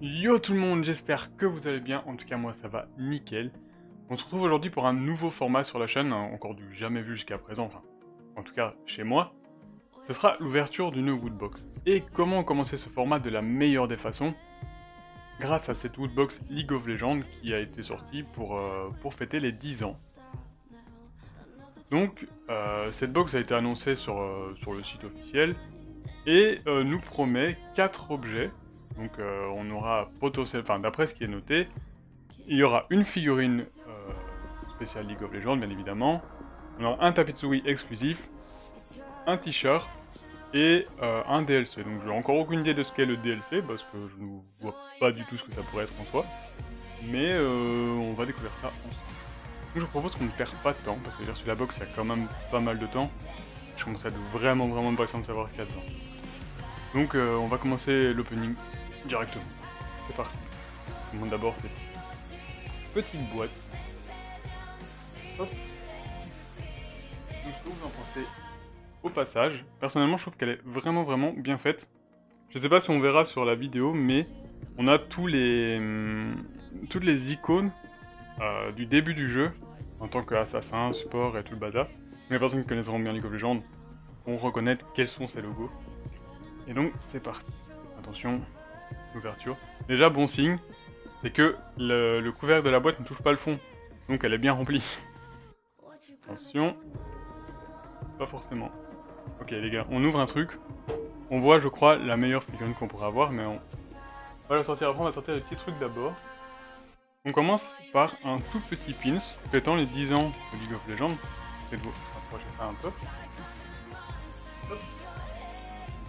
Yo tout le monde, j'espère que vous allez bien, en tout cas moi ça va nickel. On se retrouve aujourd'hui pour un nouveau format sur la chaîne, encore du jamais vu jusqu'à présent, enfin en tout cas chez moi. Ce sera l'ouverture d'une Woodbox. Et comment commencer ce format de la meilleure des façons? Grâce à cette Woodbox League of Legends qui a été sortie pour fêter les 10 ans. Donc cette box a été annoncée sur le site officiel et nous promet 4 objets. Donc on aura potentiellement, enfin d'après ce qui est noté, il y aura une figurine spéciale League of Legends bien évidemment, on aura un tapis de souris exclusif, un t-shirt et un DLC. Donc j'ai encore aucune idée de ce qu'est le DLC parce que je ne vois pas du tout ce que ça pourrait être en soi. Mais on va découvrir ça ensemble. Donc je vous propose qu'on ne perde pas de temps parce que sur la box il y a quand même pas mal de temps. Je commence à être vraiment impatient de savoir ce qu'il y a dedans. Donc on va commencer l'opening directement. C'est parti. Je vous montre d'abord cette petite boîte. Hop. Donc ce que vous en pensez au passage. Personnellement je trouve qu'elle est vraiment bien faite. Je sais pas si on verra sur la vidéo, mais on a toutes les icônes du début du jeu, en tant qu'assassin, support et tout le bazar. Les personnes qui connaissent vraiment bien League of Legends vont reconnaître quels sont ces logos. Et donc c'est parti. Attention, l'ouverture. Déjà bon signe, c'est que le couvercle de la boîte ne touche pas le fond, donc elle est bien remplie. Attention, pas forcément. Ok les gars, on ouvre un truc, on voit je crois la meilleure figurine qu'on pourra avoir, mais on va la sortir après, on va sortir les petits trucs d'abord. On commence par un tout petit pins, fêtant les 10 ans de League of Legends. J'essaie de vous rapprocher ça un peu. Hop.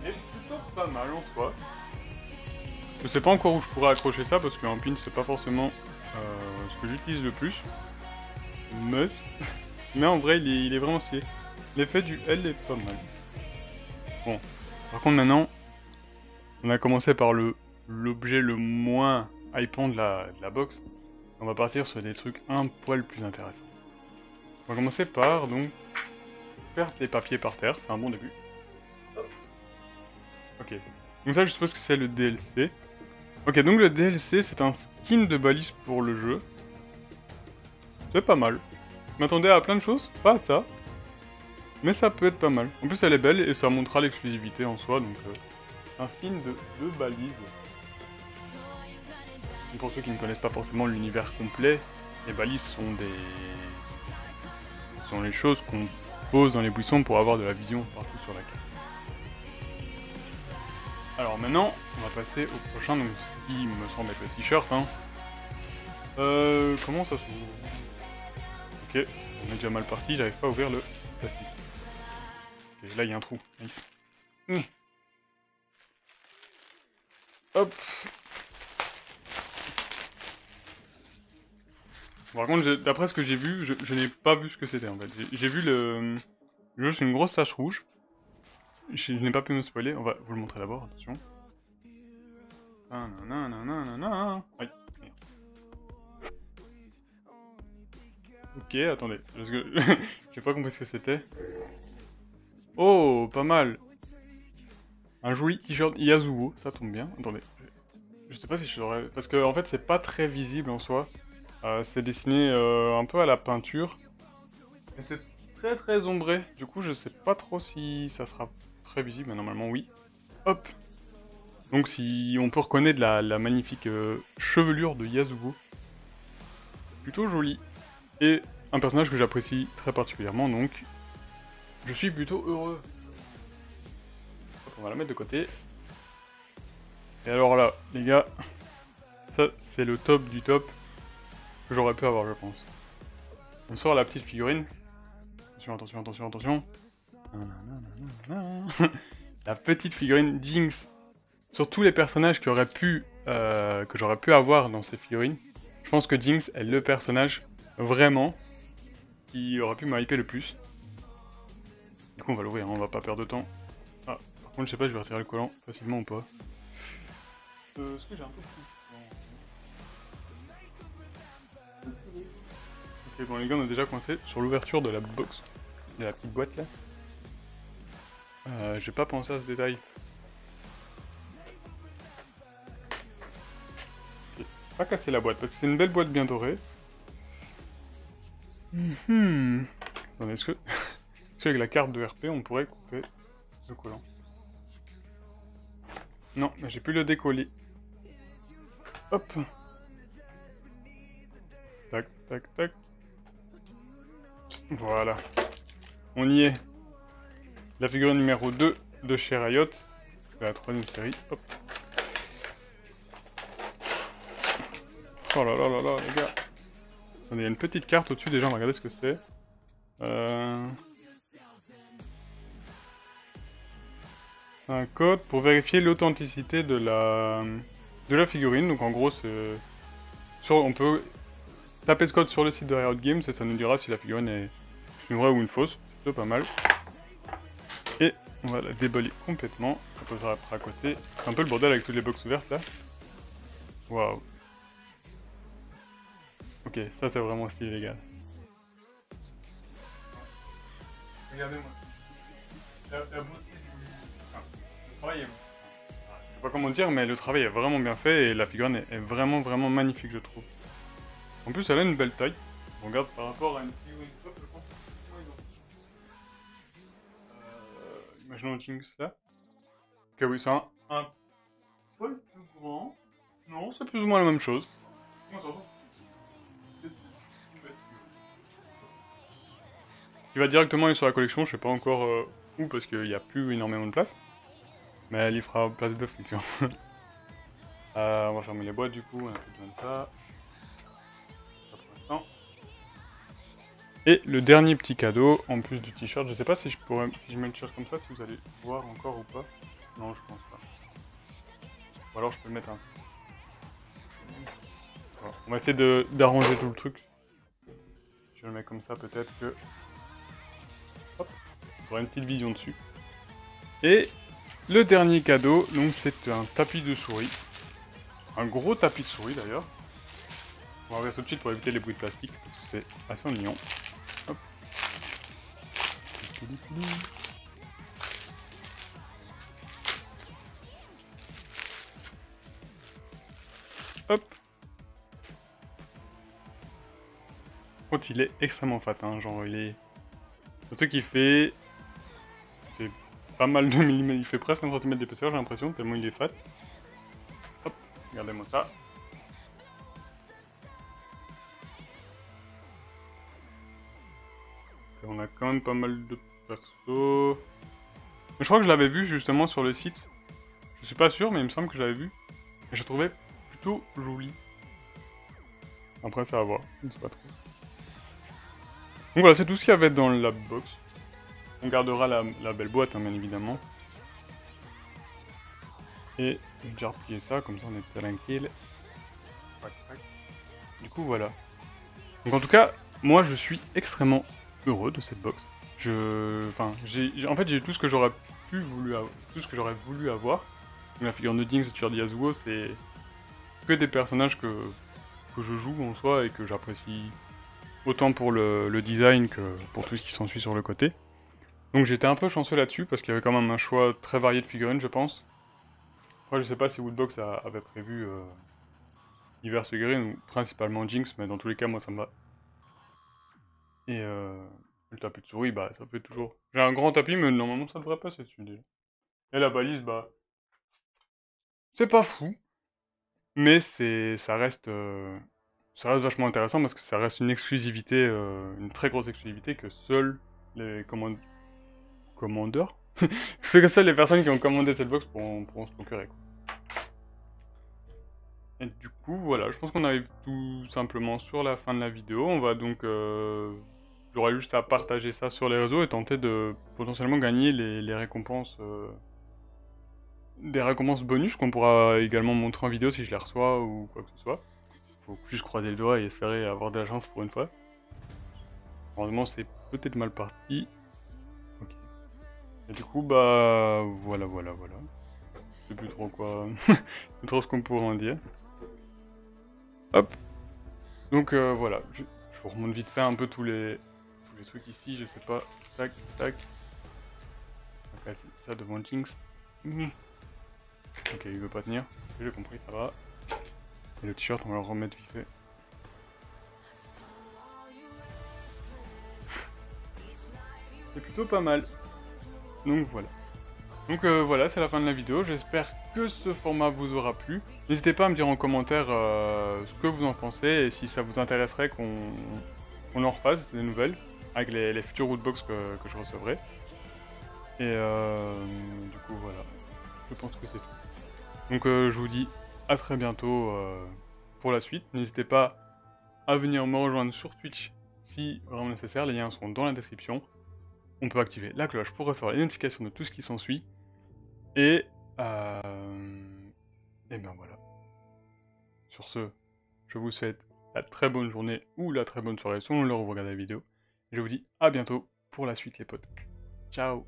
Il est plutôt pas mal en soi. Je sais pas encore où je pourrais accrocher ça parce qu'un pin c'est pas forcément ce que j'utilise le plus. Mais en vrai il est vraiment stylé. L'effet du L est pas mal. Bon, par contre maintenant, on a commencé par l'objet le moins hypant de la box. On va partir sur des trucs un poil plus intéressants. On va commencer par donc perdre les papiers par terre, c'est un bon début. Ok, donc ça je suppose que c'est le DLC. Ok, donc le DLC c'est un skin de balise pour le jeu. C'est pas mal. Je m'attendais à plein de choses, pas à ça. Mais ça peut être pas mal. En plus elle est belle et ça montrera l'exclusivité en soi, donc un skin de balise. Et pour ceux qui ne connaissent pas forcément l'univers complet, les balises sont les choses qu'on pose dans les buissons pour avoir de la vision partout sur la carte. Alors maintenant, on va passer au prochain, donc ce qui me semble être le t-shirt. Hein. Comment ça s'ouvre? Ok, on est déjà mal parti, j'arrive pas à ouvrir le plastique. Ok, là il y a un trou, nice. Hop. Bon, par contre, d'après ce que j'ai vu, je n'ai pas vu ce que c'était en fait. J'ai vu juste une grosse tache rouge. Je n'ai pas pu me spoiler, on va vous le montrer d'abord, attention. Aïe. Ok, attendez, parce que j'ai pas compris ce que c'était. Oh, pas mal. Un joli t-shirt Yasuo, ça tombe bien. Attendez, je sais pas si je saurais... Parce que en fait c'est pas très visible en soi. C'est dessiné un peu à la peinture. Et c'est très ombré. Du coup je sais pas trop si ça sera très visible, mais normalement oui. Hop. Donc si on peut reconnaître la magnifique chevelure de Yasuo. Plutôt joli. Et un personnage que j'apprécie très particulièrement, donc je suis plutôt heureux. Hop, on va la mettre de côté. Et alors là, les gars, ça c'est le top du top que j'aurais pu avoir, je pense. On sort la petite figurine. Attention. La petite figurine Jinx. Sur tous les personnages que j'aurais pu avoir dans ces figurines, je pense que Jinx est le personnage vraiment qui aurait pu me hyper le plus. Du coup on va l'ouvrir, hein, on va pas perdre de temps. Ah, par contre je sais pas, je vais retirer le collant facilement ou pas. Est-ce que j'ai un peu plus... Ok, bon les gars, on a déjà coincé sur l'ouverture de la box, de la petite boîte là. J'ai pas pensé à ce détail. Pas casser la boîte, parce que c'est une belle boîte bien dorée. Attendez, est-ce que... est-ce qu'avec la carte de RP, on pourrait couper le collant? Non, mais j'ai pu le décoller. Hop. Tac, tac, tac. Voilà. On y est. La figurine numéro 2 de chez Riot. C'est la 3ème série. Hop. Oh là là là là, les gars. Il y a une petite carte au-dessus déjà, on va regarder ce que c'est. Un code pour vérifier l'authenticité de la figurine. Donc en gros, on peut taper ce code sur le site de Riot Games et ça nous dira si la figurine est une vraie ou une fausse. C'est plutôt pas mal. Et on va la déballer complètement. On posera après à côté. C'est un peu le bordel avec toutes les box ouvertes là. Waouh. Ok, ça c'est vraiment stylé les gars. Regardez-moi. La beauté le travail est... Je sais pas comment dire, mais le travail est vraiment bien fait et la figurine est vraiment vraiment magnifique je trouve. En plus elle a une belle taille. On regarde par rapport à une figurine top, je pense que c'est moins identique. Imaginons Jinx là. Ok oui, c'est un peu plus grand. Non, c'est plus ou moins la même chose. Il va directement aller sur la collection, je sais pas encore où parce qu'il n'y a plus énormément de place. Mais elle y fera place de fiction. On va fermer les boîtes du coup, on a plus besoin de ça. Ça pour l'instant. Et le dernier petit cadeau, en plus du t-shirt, je sais pas si je mets le t-shirt comme ça, si vous allez voir encore ou pas. Non, je pense pas. Ou alors je peux le mettre ainsi. Voilà. On va essayer d'arranger tout le truc. Je le mets comme ça, peut-être que... Hop, on aura une petite vision dessus. Et le dernier cadeau, donc c'est un tapis de souris. Un gros tapis de souris d'ailleurs. On va ouvrir tout de suite pour éviter les bruits de plastique, parce que c'est assez ennuyant. Hop. Hop. Quand il est extrêmement fat, hein, genre il est... Le truc il fait pas mal de millimètres, il fait presque 1 cm d'épaisseur j'ai l'impression, tellement il est fat. Hop, regardez-moi ça. Et on a quand même pas mal de persos. Mais je crois que je l'avais vu justement sur le site. Je suis pas sûr, mais il me semble que je l'avais vu. Et je trouvais plutôt joli. Après, ça va voir, je ne sais pas trop. Donc voilà, c'est tout ce qu'il y avait dans la box. On gardera la belle boîte, hein, bien évidemment. Et je vais déjà replier ça, comme ça on est tranquille. Du coup, voilà. Donc en tout cas, moi je suis extrêmement heureux de cette box. En fait, j'ai tout ce que j'aurais tout ce que j'aurais voulu avoir. Donc, la figure de Jinx, de Yasuo, c'est que des personnages que je joue en soi et que j'apprécie autant pour le design que pour tout ce qui s'ensuit sur le côté. Donc j'étais un peu chanceux là-dessus parce qu'il y avait quand même un choix très varié de figurines, je pense. Après, je sais pas si Woodbox avait prévu diverses figurines ou principalement Jinx, mais dans tous les cas, moi ça me va. Et le tapis de souris, bah ça fait toujours. J'ai un grand tapis, mais normalement ça devrait passer dessus déjà. Et la balise, bah c'est pas fou, mais ça reste vachement intéressant parce que ça reste une exclusivité, une très grosse exclusivité que seuls les commandeurs, c'est que seules les personnes qui ont commandé cette box pourront se procurer, quoi. Et du coup, voilà, je pense qu'on arrive tout simplement sur la fin de la vidéo. On va donc j'aurai juste à partager ça sur les réseaux et tenter de potentiellement gagner les récompenses, des récompenses bonus qu'on pourra également montrer en vidéo si je les reçois ou quoi que ce soit. Faut juste croiser les doigts et espérer avoir de la chance pour une fois. Heureusement, c'est peut-être mal parti. Ok. Et du coup, bah voilà. Je sais plus trop quoi, plus trop ce qu'on pourrait en dire. Hop. Donc voilà, je vous remonte vite fait un peu tous les trucs ici, je sais pas. Tac, tac. On va casser ça devant Jinx. Ok, il veut pas tenir. J'ai compris, ça va. Et le t-shirt, on va le remettre vite fait. C'est plutôt pas mal. Donc voilà. Donc voilà, c'est la fin de la vidéo. J'espère que ce format vous aura plu. N'hésitez pas à me dire en commentaire ce que vous en pensez et si ça vous intéresserait qu'on en refasse des nouvelles avec les futurs rootbox que je recevrai. Et du coup voilà, je pense que c'est tout. Donc je vous dis à très bientôt pour la suite. N'hésitez pas à venir me rejoindre sur Twitch si vraiment nécessaire. Les liens seront dans la description. On peut activer la cloche pour recevoir les notifications de tout ce qui s'ensuit. Et ben voilà. Sur ce, je vous souhaite la très bonne journée ou la très bonne soirée selon l'heure où vous regardez la vidéo. Et je vous dis à bientôt pour la suite les potes. Ciao.